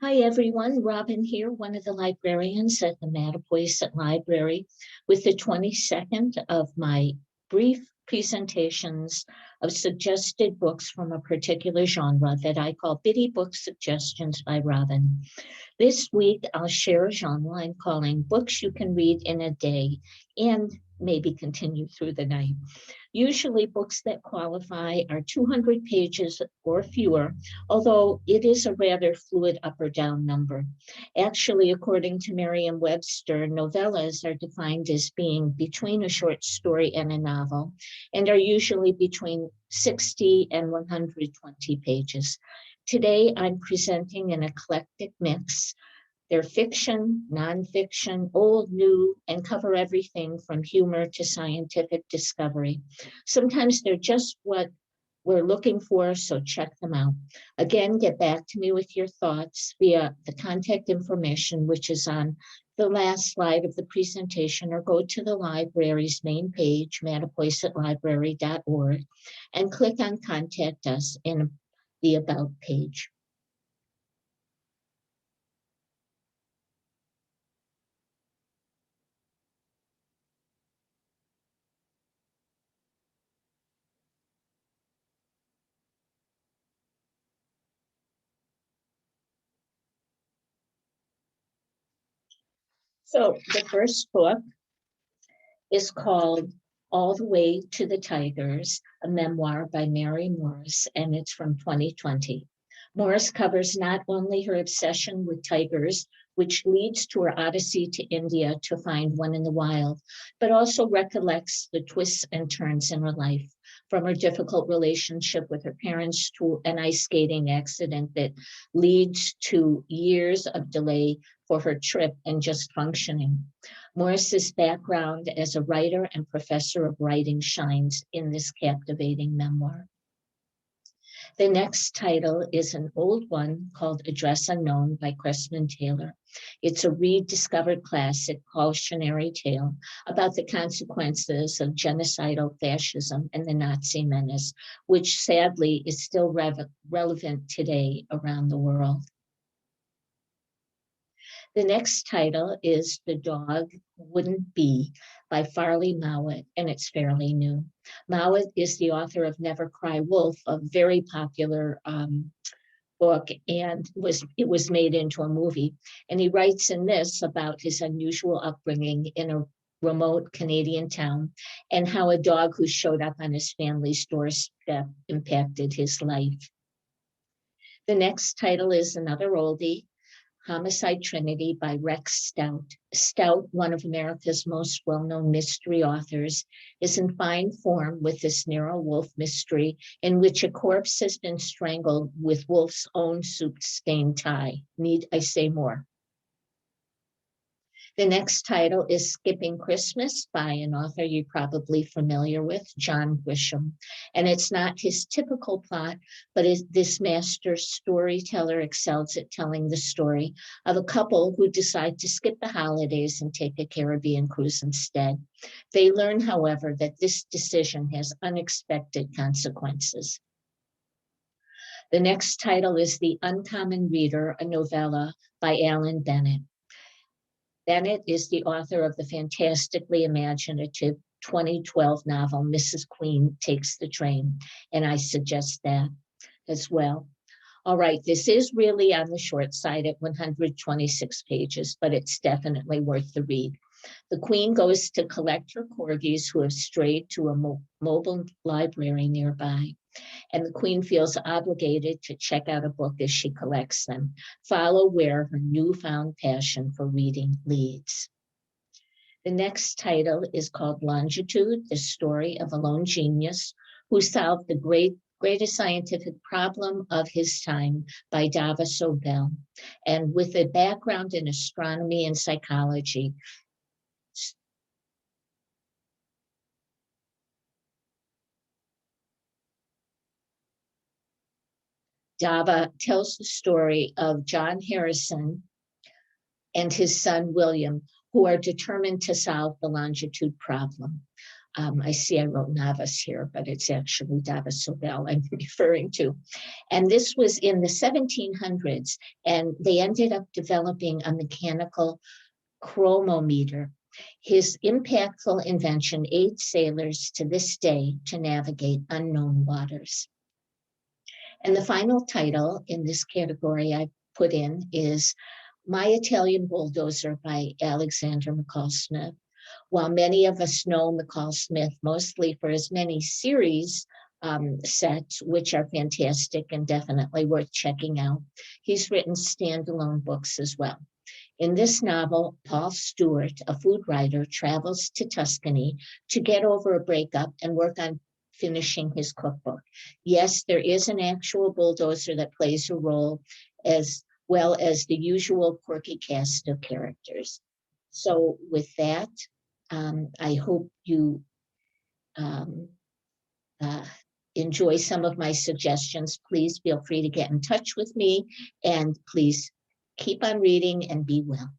Hi everyone, Robbin here, one of the librarians at the Mattapoisett Library, with the 22nd of my brief presentations of suggested books from a particular genre that I call Bitty Book Suggestions by Robbin. This week I'll share a genre I'm calling Books You Can Read in a Day and maybe continue through the night. Usually books that qualify are 200 pages or fewer, although it is a rather fluid up or down number. Actually, according to Merriam-Webster, novellas are defined as being between a short story and a novel, and are usually between 60 and 120 pages. Today, I'm presenting an eclectic mix. They're fiction, nonfiction, old, new, and cover everything from humor to scientific discovery. Sometimes they're just what we're looking for, so check them out. Again, get back to me with your thoughts via the contact information, which is on the last slide of the presentation, or go to the library's main page, mattapoisettlibrary.org, and click on Contact Us in the About page. So the first book is called All the Way to the Tigers, a memoir by Mary Morris, and it's from 2020. Morris covers not only her obsession with tigers, which leads to her odyssey to India to find one in the wild, but also recollects the twists and turns in her life, from her difficult relationship with her parents to an ice skating accident that leads to years of delay for her trip and just functioning. Morris's background as a writer and professor of writing shines in this captivating memoir. The next title is an old one called Address Unknown by Cressman Taylor. It's a rediscovered classic cautionary tale about the consequences of genocidal fascism and the Nazi menace, which sadly is still relevant today around the world. The next title is The Dog Wouldn't Be by Farley Mowat, and it's fairly new. Mowat is the author of Never Cry Wolf, a very popular book, and it was made into a movie. And he writes in this about his unusual upbringing in a remote Canadian town and how a dog who showed up on his family's doorstep impacted his life. The next title is another oldie, Homicide Trinity by Rex Stout. Stout, one of America's most well-known mystery authors, is in fine form with this narrow wolf mystery in which a corpse has been strangled with wolf's own soup-stained tie. Need I say more? The next title is Skipping Christmas by an author you're probably familiar with, John Grisham. And it's not his typical plot, but this master storyteller excels at telling the story of a couple who decide to skip the holidays and take a Caribbean cruise instead. They learn, however, that this decision has unexpected consequences. The next title is The Uncommon Reader, a novella by Alan Bennett. Bennett is the author of the fantastically imaginative 2012 novel, Mrs. Queen Takes the Train, and I suggest that as well. All right, this is really on the short side at 126 pages, but it's definitely worth the read. The Queen goes to collect her corgis who have strayed to a mobile library nearby, and the Queen feels obligated to check out a book as she collects them. Follow where her newfound passion for reading leads. The next title is called Longitude, the story of a lone genius who solved the greatest scientific problem of his time by Dava Sobel. And with a background in astronomy and psychology, Dava tells the story of John Harrison and his son William, who are determined to solve the longitude problem. I see I wrote Navas here, but it's actually Davis Sobel I'm referring to. And this was in the 1700s, and they ended up developing a mechanical chromometer. His impactful invention aids sailors to this day to navigate unknown waters. And the final title in this category I put in is My Italian Bulldozer by Alexander McCall Smith. While many of us know McCall Smith mostly for his many series sets, which are fantastic and definitely worth checking out, he's written standalone books as well. In this novel, Paul Stewart, a food writer, travels to Tuscany to get over a breakup and work on finishing his cookbook. Yes, there is an actual bulldozer that plays a role, as well as the usual quirky cast of characters. So with that, I hope you enjoy some of my suggestions. Please feel free to get in touch with me, and please keep on reading and be well.